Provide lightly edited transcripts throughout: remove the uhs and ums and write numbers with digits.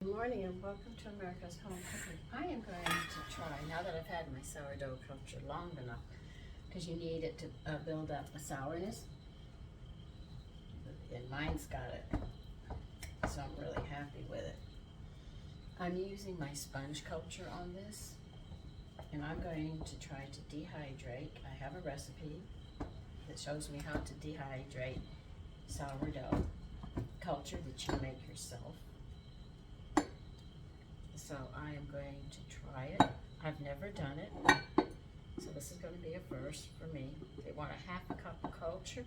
Good morning and welcome to America's Home Cooking. I am going to try, now that I've had my sourdough culture long enough, because you need it to build up a sourness, and mine's got it, so I'm really happy with it. I'm using my sponge culture on this, and I'm going to try to dehydrate. I have a recipe that shows me how to dehydrate sourdough culture that you make yourself. So I am going to try it. I've never done it, so this is going to be a first for me. They want a half a cup of culture.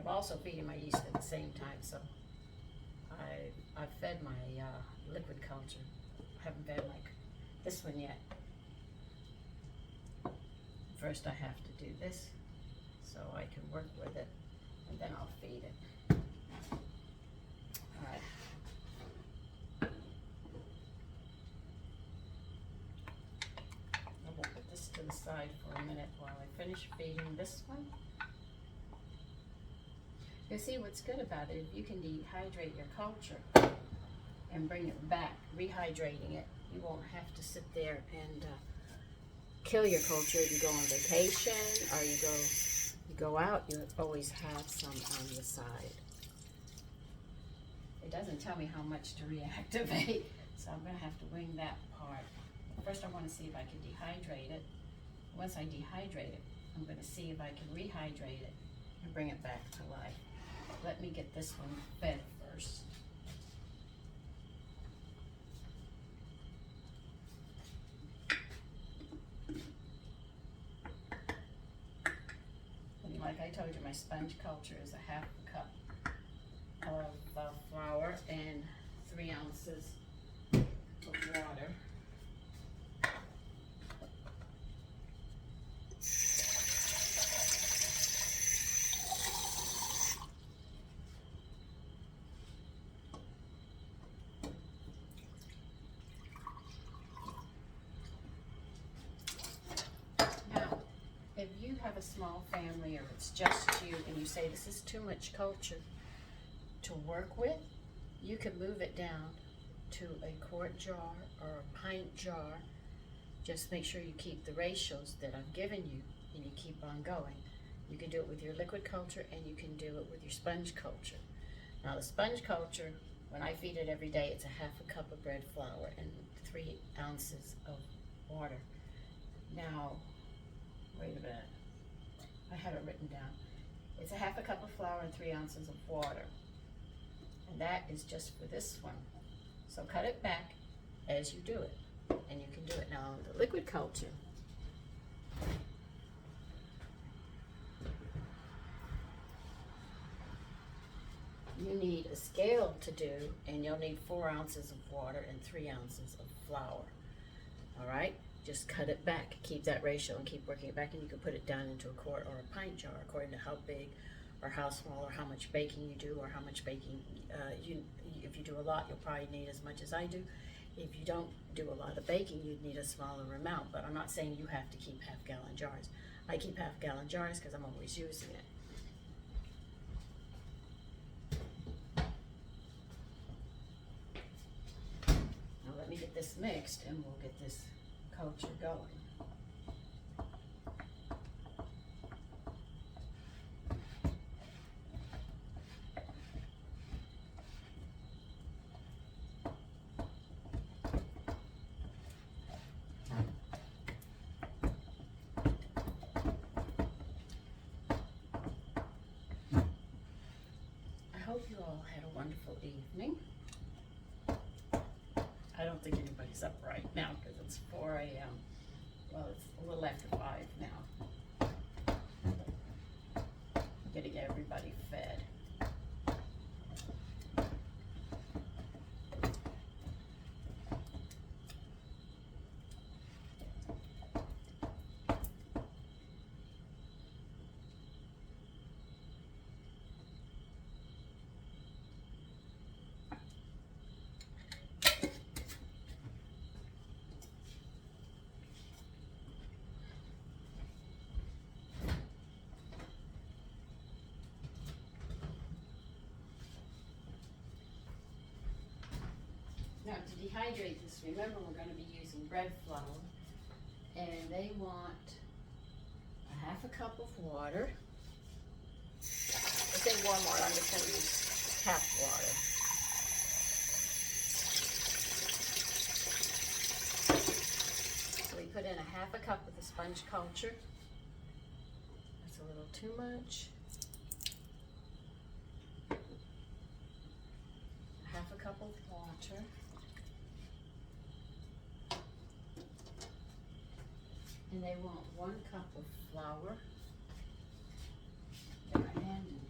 I'm also feeding my yeast at the same time, so I've fed my liquid culture. I haven't fed like this one yet. First I have to do this so I can work with it, and then I'll feed it. All right. To the side for a minute while I finish feeding this one. You see, what's good about it, if you can dehydrate your culture and bring it back, rehydrating it, you won't have to sit there and kill your culture if you go on vacation or you go out. You always have some on the side. It doesn't tell me how much to reactivate, so I'm going to have to wing that part. First I want to see if I can dehydrate it. Once I dehydrate it, I'm going to see if I can rehydrate it and bring it back to life. Let me get this one fed first. And like I told you, my sponge culture is a half a cup of flour and 3 ounces of water. If you have a small family or it's just you and you say this is too much culture to work with, you can move it down to a quart jar or a pint jar. Just make sure you keep the ratios that I've given you and you keep on going. You can do it with your liquid culture and you can do it with your sponge culture. Now the sponge culture, when I feed it every day, it's a half a cup of bread flour and 3 ounces of water. Now, wait a minute, I have it written down. It's a half a cup of flour and 3 ounces of water. And that is just for this one. So cut it back as you do it. And you can do it now with the liquid culture. You need a scale to do, and you'll need 4 ounces of water and 3 ounces of flour. All right? Just cut it back, keep that ratio and keep working it back, and you can put it down into a quart or a pint jar according to how big or how small or how much baking you do or how much baking if you do a lot, you'll probably need as much as I do. If you don't do a lot of baking, you'd need a smaller amount, but I'm not saying you have to keep half-gallon jars. I keep half-gallon jars because I'm always using it. Now let me get this mixed and we'll get this culture going. I hope you all had a wonderful evening. I don't think anybody's up right now because it's 4 a.m. Well, it's a little after 5 now. Getting everybody fed. Now to dehydrate this, remember we're going to be using bread flour, and they want a half a cup of water. If they warm water, I'm just going to use half water. So we put in a half a cup of the sponge culture. That's a little too much. A half a cup of water. And they want 1 cup of flour. Get my hand in here.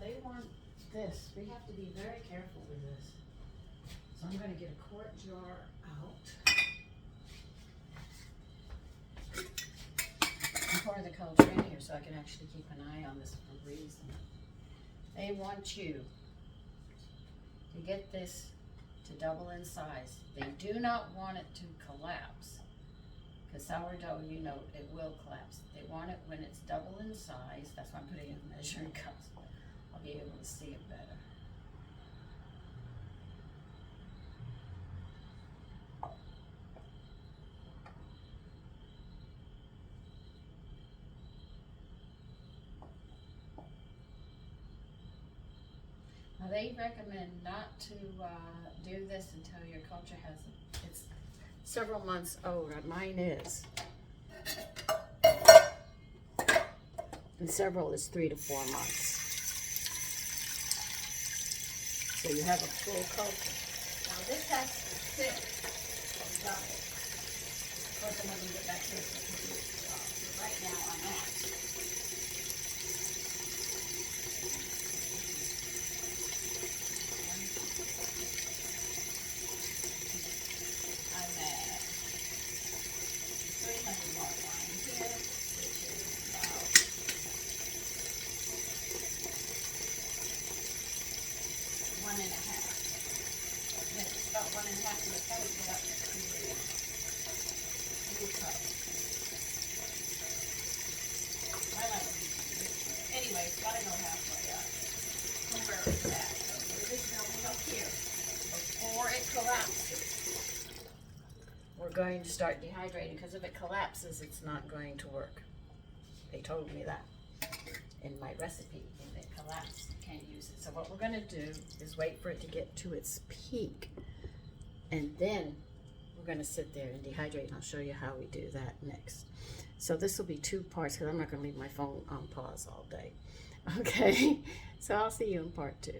They want this. We have to be very careful with this. So I'm going to get a quart jar out. And pour the culture in here so I can actually keep an eye on this for a reason. They want you to get this to double in size. They do not want it to collapse. Because sourdough, you know, it will collapse. They want it when it's double in size. That's why I'm putting it in measuring cups. I'll be able to see it better. Now they recommend not to do this until your culture has, it's several months old. Mine is. And several is 3 to 4 months. So you have a full culture. Now this has to sit and double. Of course, I'm going to get back to this because right now I'm at. I'm at 300 watt line here, which is about 1.5. It's about 1.5 to the cup, get up to 2 cups. I like to use this one. Anyway, it's got to go halfway up from where it's at. So we're just going up here. Before it collapses, we're going to start dehydrating, because if it collapses, it's not going to work. They told me that in my recipe. If it collapses, you can't use it. So what we're going to do is wait for it to get to its peak, and then we're going to sit there and dehydrate, and I'll show you how we do that next. So this will be 2 parts, because I'm not going to leave my phone on pause all day. Okay, so I'll see you in part 2.